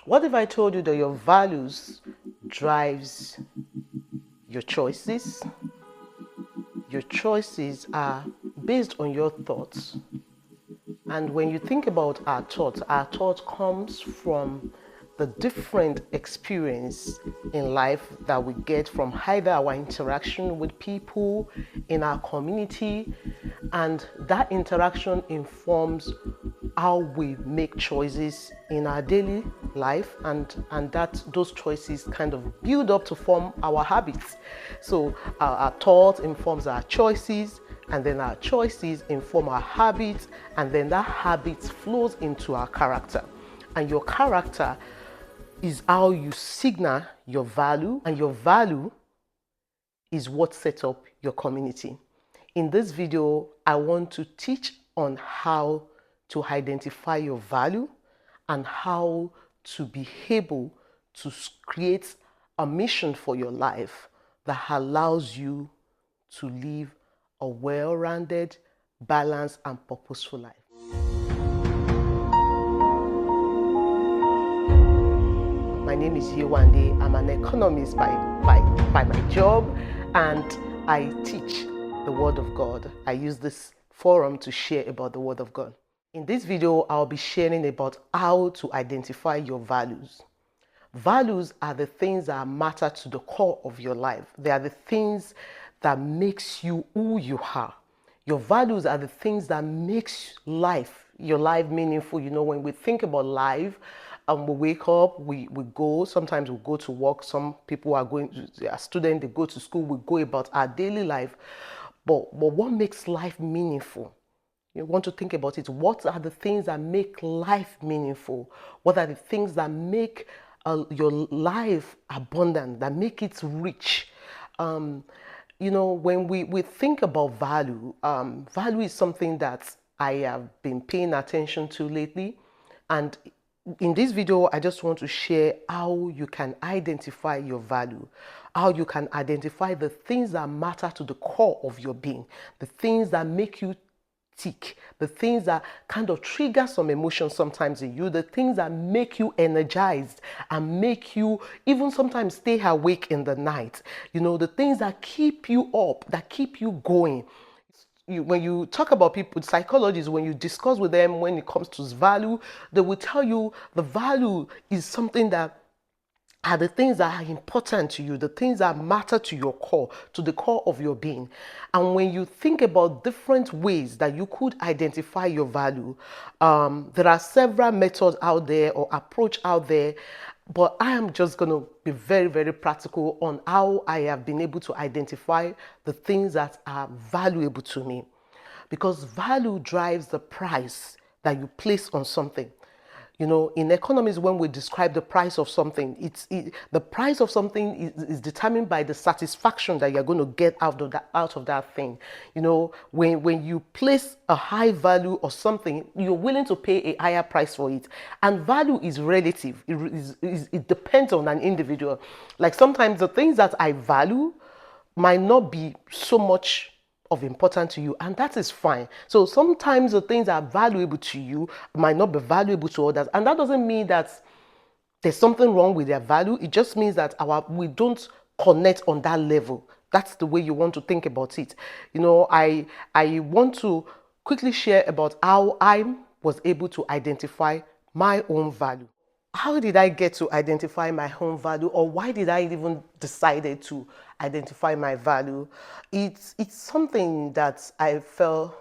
What if I told you that your values drives your choices? Your choices are based on your thoughts. And when you think about our thought comes from the different experience in life that we get from either our interaction with people in our community, and that interaction informs how we make choices in our daily life, and that those choices kind of build up to form our habits. So our thought informs our choices, and then our choices inform our habits, and then that habit flows into our character. And your character is how you signal your value, and your value is what sets up your community. In this video, I want to teach on how to identify your value and how to be able to create a mission for your life that allows you to live a well-rounded, balanced, and purposeful life. My name is Yewande. I'm an economist by my job, and I teach the Word of God. I use this forum to share about the Word of God. In this video, I'll be sharing about how to identify your values. Values are the things that matter to the core of your life. They are the things that makes you who you are. Your values are the things that makes your life meaningful. You know, when we think about life, we wake up, we go, sometimes we go to work, some people are students, they go to school, we go about our daily life. But what makes life meaningful? You want to think about it. What are the things that make life meaningful? What are the things that make your life abundant, that make it rich? You know, when we think about value, value is something that I have been paying attention to lately. And in this video, I just want to share how you can identify your value, how you can identify the things that matter to the core of your being, the things that make you tick, the things that kind of trigger some emotions sometimes in you, the things that make you energized and make you even sometimes stay awake in the night, you know, the things that keep you up, that keep you going. When you talk about people, psychologists, when you discuss with them when it comes to value, they will tell you the value is something that are the things that are important to you, the things that matter to your core, to the core of your being. And when you think about different ways that you could identify your value, there are several methods out there or approach out there, but I am just going to be very, very practical on how I have been able to identify the things that are valuable to me. Because value drives the price that you place on something. You know, in economics, when we describe the price of something, the price of something is determined by the satisfaction that you're going to get out of that thing. You know, when you place a high value or something, you're willing to pay a higher price for it. And value is relative. It depends on an individual. Like sometimes the things that I value might not be so much of importance to you, and that is fine. So sometimes the things that are valuable to you might not be valuable to others, and that doesn't mean that there's something wrong with their value. It just means that we don't connect on that level. That's the way you want to think about it. You know, I want to quickly share about how I was able to identify my own value. How did I get to identify my own value, or why did I even decided to identify my value? It's something that I felt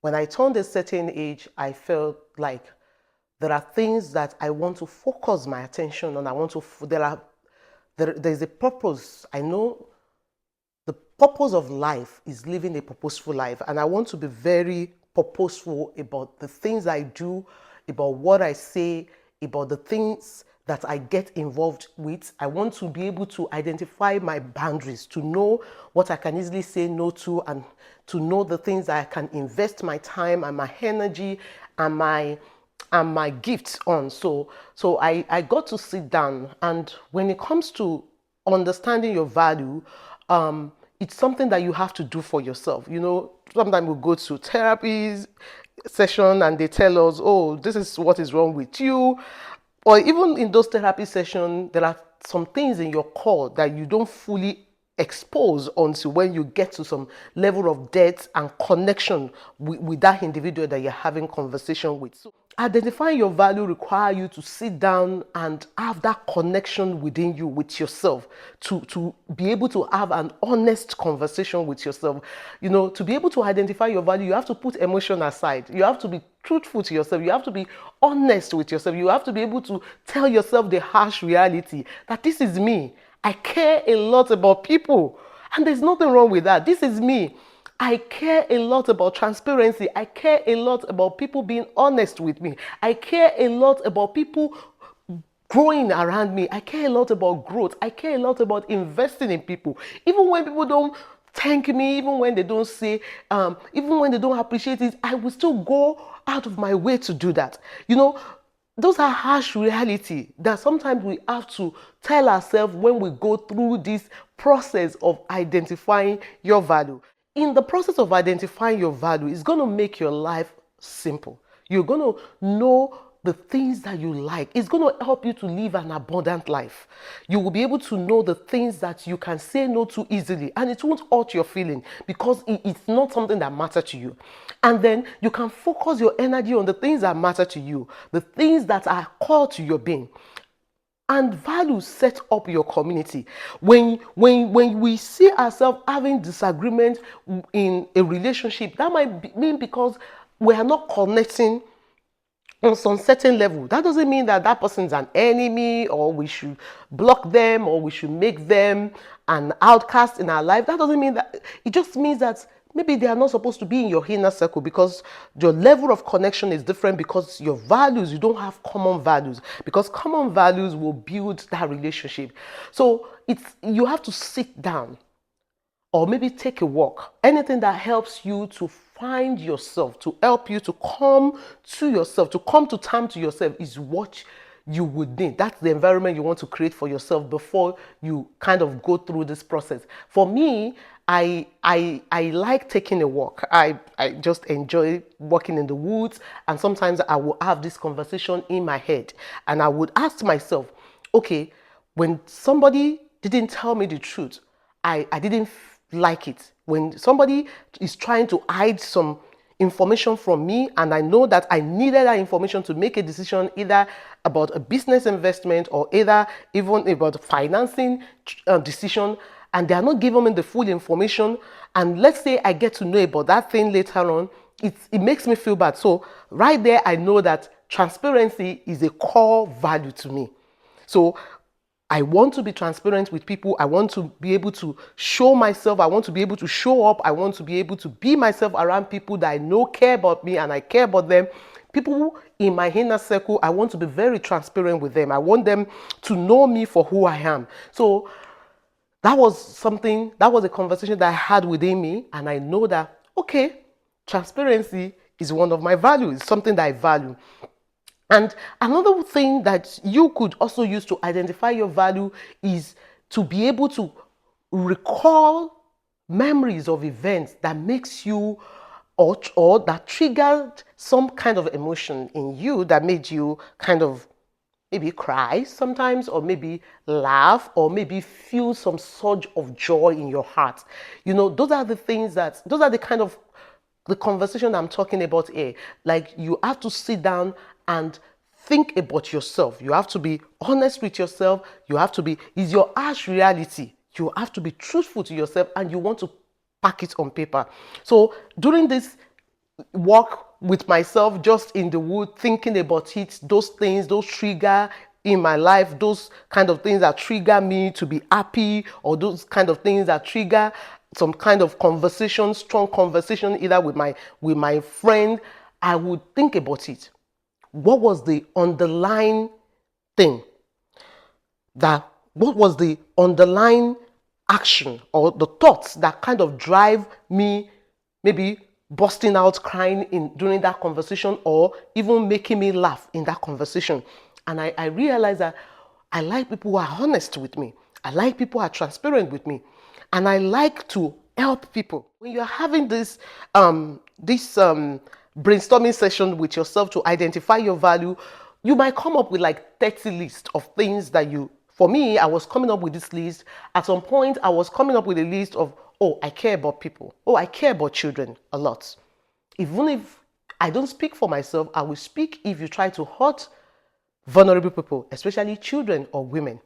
when I turned a certain age. I felt like there are things that I want to focus my attention on. There's a purpose. I know the purpose of life is living a purposeful life, and I want to be very purposeful about the things I do, about what I say, about the things that I get involved with. I want to be able to identify my boundaries, to know what I can easily say no to, and to know the things that I can invest my time and my energy and my gifts on. So I got to sit down, and when it comes to understanding your value, it's something that you have to do for yourself. You know, sometimes we go to therapies session and they tell us, oh, this is what is wrong with you. or even in those therapy sessions, there are some things in your core that you don't fully expose until when you get to some level of depth and connection with that individual that you're having conversation with. So identifying your value requires you to sit down and have that connection within you with yourself, to be able to have an honest conversation with yourself. To be able to identify your value, you have to put emotion aside. You have to be truthful to yourself. You have to be honest with yourself. You have to be able to tell yourself the harsh reality that this is me. I care a lot about people, and there's nothing wrong with that. This is me. I care a lot about transparency. I care a lot about people being honest with me. I care a lot about people growing around me. I care a lot about growth. I care a lot about investing in people. Even when people don't thank me, even when they don't say, even when they don't appreciate it, I will still go out of my way to do that. Those are harsh reality that sometimes we have to tell ourselves when we go through this process of identifying your value. In the process of identifying your value, it's going to make your life simple. You're going to know the things that you like. It's going to help you to live an abundant life. You will be able to know the things that you can say no to easily, and it won't hurt your feeling because it's not something that matters to you. And then you can focus your energy on the things that matter to you, the things that are core to your being. And values set up your community. When we see ourselves having disagreement in a relationship, that might mean because we are not connecting on some certain level. That doesn't mean that that person's an enemy, or we should block them, or we should make them an outcast in our life. That doesn't mean that. It just means that maybe they are not supposed to be in your inner circle because your level of connection is different, because your values, you don't have common values, because common values will build that relationship. So you have to sit down or maybe take a walk. Anything that helps you to find yourself, to help you to come to yourself, to come to terms to yourself, is what you would need. That's the environment you want to create for yourself before you kind of go through this process. For me, I like taking a walk. I just enjoy walking in the woods, and sometimes I will have this conversation in my head, and I would ask myself, okay, when somebody didn't tell me the truth, I didn't like it. When somebody is trying to hide some information from me, and I know that I needed that information to make a decision either about a business investment or either even about financing decision, and they are not giving me the full information, and let's say I get to know about that thing later on, it makes me feel bad. So right there, I know that transparency is a core value to me. So I want to be transparent with people. I want to be able to show myself. I want to be able to show up. I want to be able to be myself around people that I know care about me and I care about them. People in my inner circle, I want to be very transparent with them. I want them to know me for who I am. So that was a conversation that I had within me, and I know that, okay, transparency is one of my values, something that I value. And another thing that you could also use to identify your value is to be able to recall memories of events that makes you or that triggered some kind of emotion in you that made you kind of maybe cry sometimes, or maybe laugh, or maybe feel some surge of joy in your heart. Those are the kind of the conversation I'm talking about here. Like, you have to sit down and think about yourself. You have to be honest with yourself. Is your harsh reality. You have to be truthful to yourself, and you want to pack it on paper. So during this walk with myself, just in the wood, thinking about it, those things, those trigger in my life, those kind of things that trigger me to be happy, or those kind of things that trigger some kind of conversation, strong conversation, either with my friend, I would think about it. What was the underlying thing? What was the underlying action or the thoughts that kind of drive me, maybe busting out crying during that conversation, or even making me laugh in that conversation? And I realized that I like people who are honest with me. I like people who are transparent with me. And I like to help people. When you're having this brainstorming session with yourself to identify your value, you might come up with like 30 lists of things that you, for me, I was coming up with this list. At some point, I was coming up with a list of, oh, I care about people. Oh, I care about children a lot. Even if I don't speak for myself, I will speak if you try to hurt vulnerable people, especially children or women.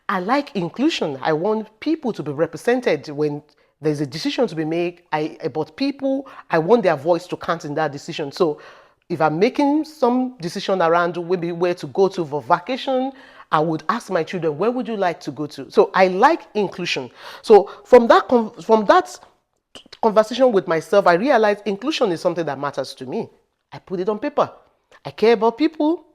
I like inclusion. I want people to be represented when there's a decision to be made about people. I want their voice to count in that decision. So if I'm making some decision around maybe where to go to for vacation, I would ask my children, where would you like to go to? So I like inclusion. So from that conversation with myself, I realized inclusion is something that matters to me. I put it on paper. I care about people.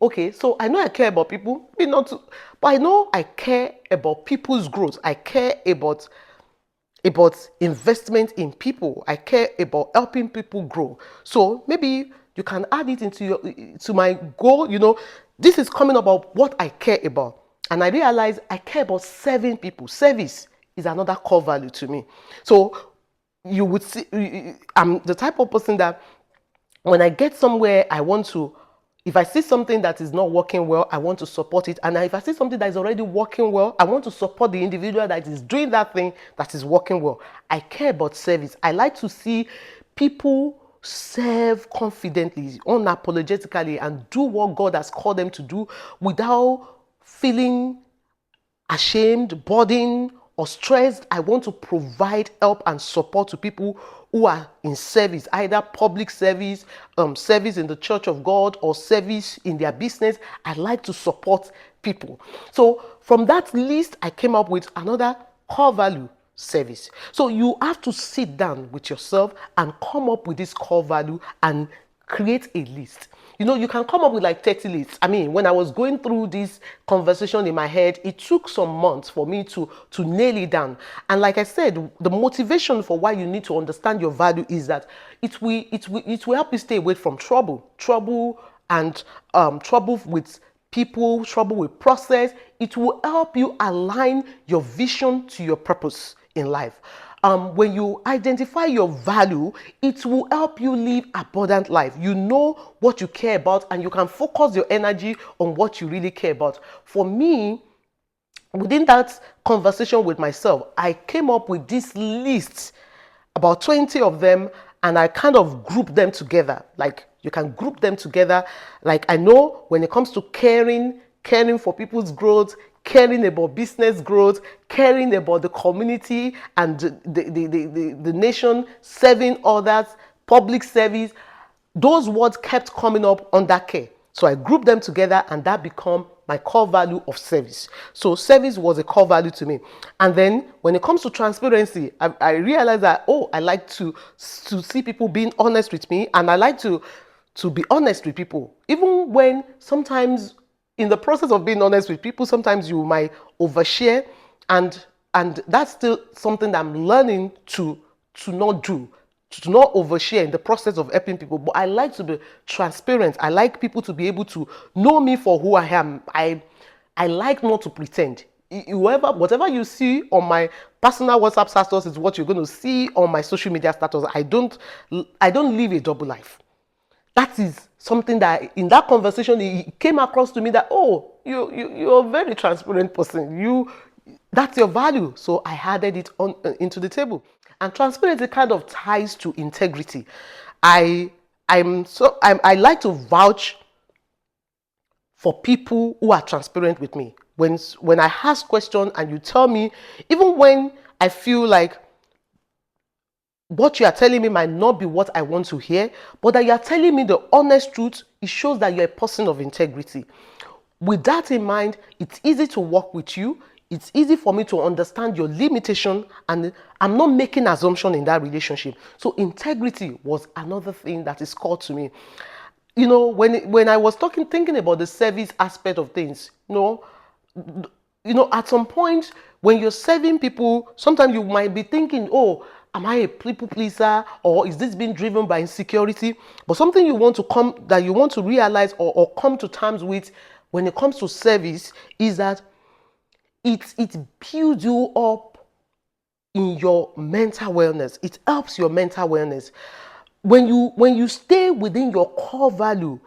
Okay, so I know I care about people, maybe not to, but I know I care about people's growth. I care about investment in people. I care about helping people grow. So maybe you can add it to my goal. This is coming about what I care about. And I realize I care about serving people. Service is another core value to me. So you would see, I'm the type of person that when I get somewhere, if I see something that is not working well, I want to support it. And if I see something that is already working well, I want to support the individual that is doing that thing that is working well. I care about service. I like to see people serve confidently, unapologetically, and do what God has called them to do without feeling ashamed, burdened, or stressed. I want to provide help and support to people who are in service, either public service, service in the church of God, or service in their business. I like to support people. So from that list, I came up with another core value: service. So you have to sit down with yourself and come up with this core value and create a list. You can come up with like 30 lists. I mean, when I was going through this conversation in my head, it took some months for me to nail it down. And like I said, the motivation for why you need to understand your value is that it will help you stay away from trouble and trouble with people, trouble with process. It will help you align your vision to your purpose in life. When you identify your value, it will help you live abundant life. You know what you care about, and you can focus your energy on what you really care about. For me, within that conversation with myself, I came up with this list, about 20 of them, and I kind of grouped them together. Like, you can group them together. Like, I know when it comes to caring for people's growth, caring about business growth, caring about the community and the nation, serving others, public service, those words kept coming up under care. So I grouped them together, and that became my core value of service. So service was a core value to me. And then when it comes to transparency, I realized that, I like to see people being honest with me, and I like to be honest with people. Even when sometimes in the process of being honest with people, sometimes you might overshare, and that's still something that I'm learning to not do, to not overshare in the process of helping people. But I like to be transparent. I like people to be able to know me for who I am. I like not to pretend. Whatever you see on my personal WhatsApp status is what you're going to see on my social media status. I don't live a double life. That is something that in that conversation, it came across to me that, you're a very transparent person. That's your value. So I added it into the table. And transparency kind of ties to integrity. I like to vouch for people who are transparent with me. When I ask questions and you tell me, even when I feel like what you are telling me might not be what I want to hear, but that you are telling me the honest truth, it shows that you're a person of integrity. With that in mind, it's easy to work with you. It's easy for me to understand your limitation, and I'm not making assumption in that relationship. So integrity was another thing that is called to me. When I was thinking about the service aspect of things, at some point when you're serving people, sometimes you might be thinking, am I a people pleaser, or is this being driven by insecurity? But something you want to realize or come to terms with when it comes to service is that it builds you up in your mental wellness. It helps your mental wellness. When you stay within your core value,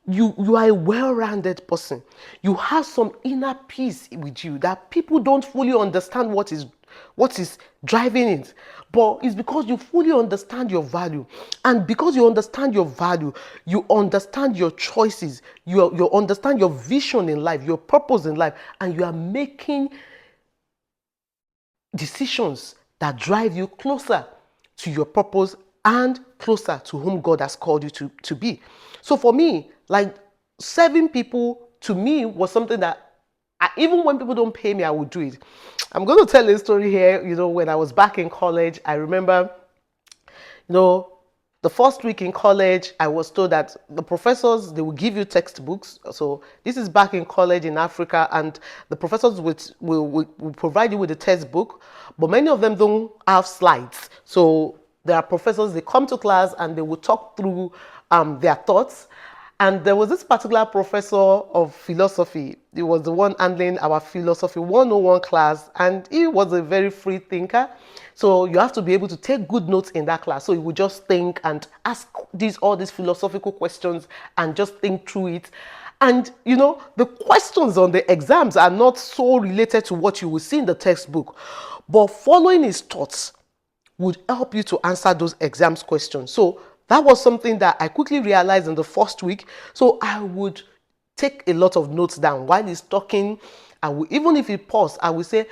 you are a well-rounded person. You have some inner peace with you that people don't fully understand what is driving it. But it's because you fully understand your value. And because you understand your value, you understand your choices, you understand your vision in life, your purpose in life, and you are making decisions that drive you closer to your purpose and closer to whom God has called you to be. So for me, like, serving people to me was something that even when people don't pay me, I would do it. I'm going to tell a story here. When I was back in college, I remember, you know, the first week in college, I was told that the professors, they will give you textbooks. So this is back in college in Africa, and the professors will provide you with a textbook, but many of them don't have slides. So there are professors, they come to class and they will talk through their thoughts. And there was this particular professor of philosophy. He was the one handling our philosophy 101 class, and he was a very free thinker. So you have to be able to take good notes in that class. So he would just think and ask all these philosophical questions and just think through it. And the questions on the exams are not so related to what you will see in the textbook, but following his thoughts would help you to answer those exams questions. So that was something that I quickly realized in the first week. So I would take a lot of notes down while he's talking. Even if he paused, I would say,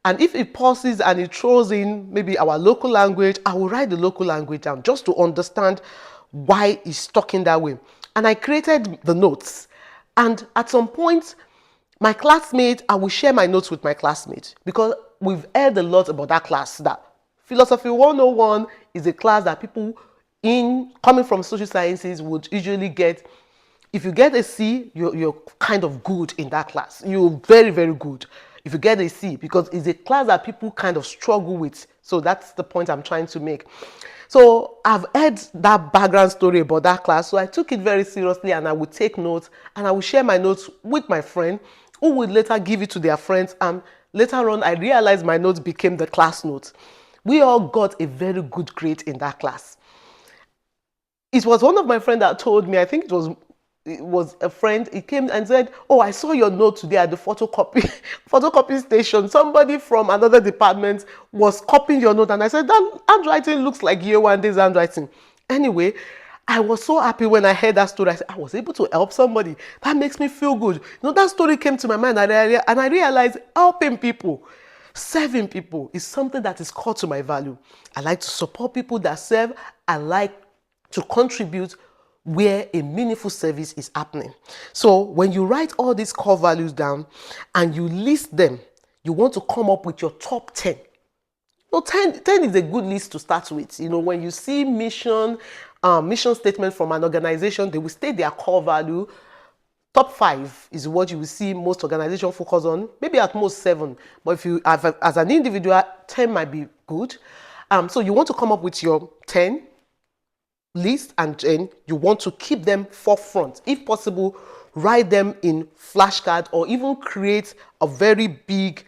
and if he pauses and he throws in maybe our local language, I will write the local language down just to understand why he's talking that way. And I created the notes. And at some point, my classmates, I will share my notes with my classmates, because we've heard a lot about that class, that Philosophy 101 is a class that people coming from social sciences would usually get. If you get a C, you're kind of good in that class. You're very, very good if you get a C, because it's a class that people kind of struggle with. So that's the point I'm trying to make. So I've heard that background story about that class. So I took it very seriously, and I would take notes, and I would share my notes with my friend, who would later give it to their friends. And later on, I realized my notes became the class notes. We all got a very good grade in that class. It was one of my friends that told me, I think it was a friend. He came and said, "Oh, I saw your note today at the photocopy station. Somebody from another department was copying your note." And I said, "That handwriting looks like Yewande's handwriting." Anyway, I was so happy when I heard that story. I said, I was able to help somebody. That makes me feel good. That story came to my mind, and I realized helping people, serving people is something that is core to my value. I like to support people that serve. I like to contribute where a meaningful service is happening. So when you write all these core values down and you list them, you want to come up with your top 10. 10 is a good list to start with. When you see mission statement from an organization, they will state their core value. Top 5 is what you will see most organizations focus on, maybe at most 7. But if you have, as an individual, 10 might be good. So you want to come up with your 10 list, and then you want to keep them forefront. If possible, write them in flashcard, or even create a very big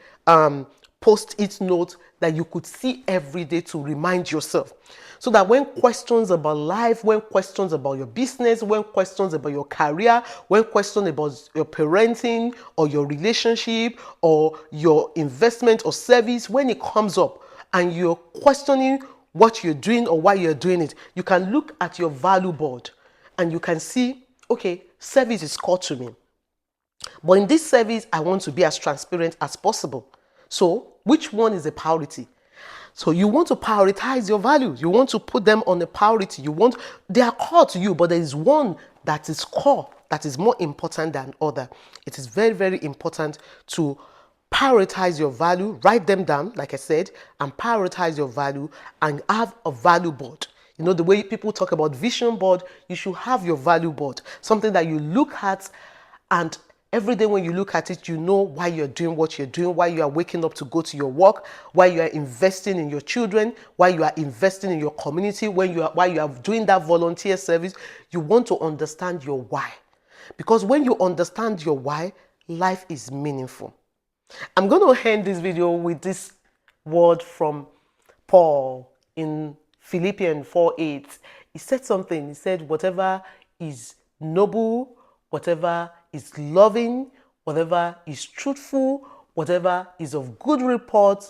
post-it note that you could see every day to remind yourself. So that when questions about life, when questions about your business, when questions about your career, when questions about your parenting or your relationship or your investment or service, when it comes up and you're questioning what you're doing or why you're doing it, you can look at your value board and you can see, okay, service is core to me. But in this service, I want to be as transparent as possible. So which one is a priority? So you want to prioritize your values. You want to put them on a priority. They are core to you, but there is one that is core, that is more important than other. It is very, very important to prioritize your value, write them down, like I said, and prioritize your value and have a value board. The way people talk about vision board, you should have your value board, something that you look at, and every day when you look at it, you know why you're doing what you're doing, why you are waking up to go to your work, why you are investing in your children, why you are investing in your community, why you are doing that volunteer service. You want to understand your why. Because when you understand your why, life is meaningful. I'm going to end this video with this word from Paul in Philippians 4:8. He said something. He said, whatever is noble, whatever is loving, whatever is truthful, whatever is of good report,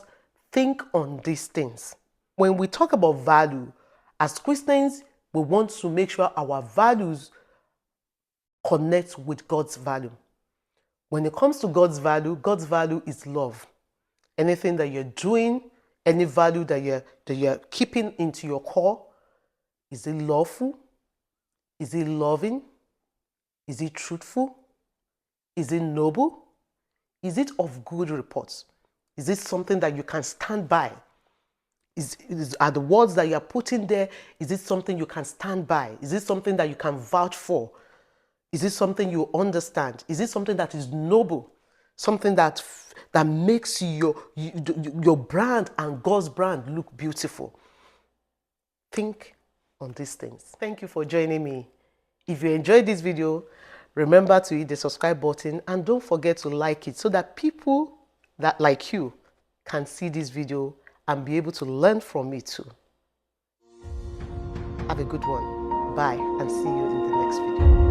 think on these things. When we talk about value, as Christians, we want to make sure our values connect with God's value. When it comes to God's value is love. Anything that you're doing, any value that you're keeping into your core, is it lawful? Is it loving? Is it truthful? Is it noble? Is it of good report? Is it something that you can stand by? Are the words that you're putting there, is it something you can stand by? Is it something that you can vouch for? Is it something you understand? Is it something that is noble? Something that makes your brand and God's brand look beautiful? Think on these things. Thank you for joining me. If you enjoyed this video, remember to hit the subscribe button and don't forget to like it so that people that like you can see this video and be able to learn from it too. Have a good one. Bye and see you in the next video.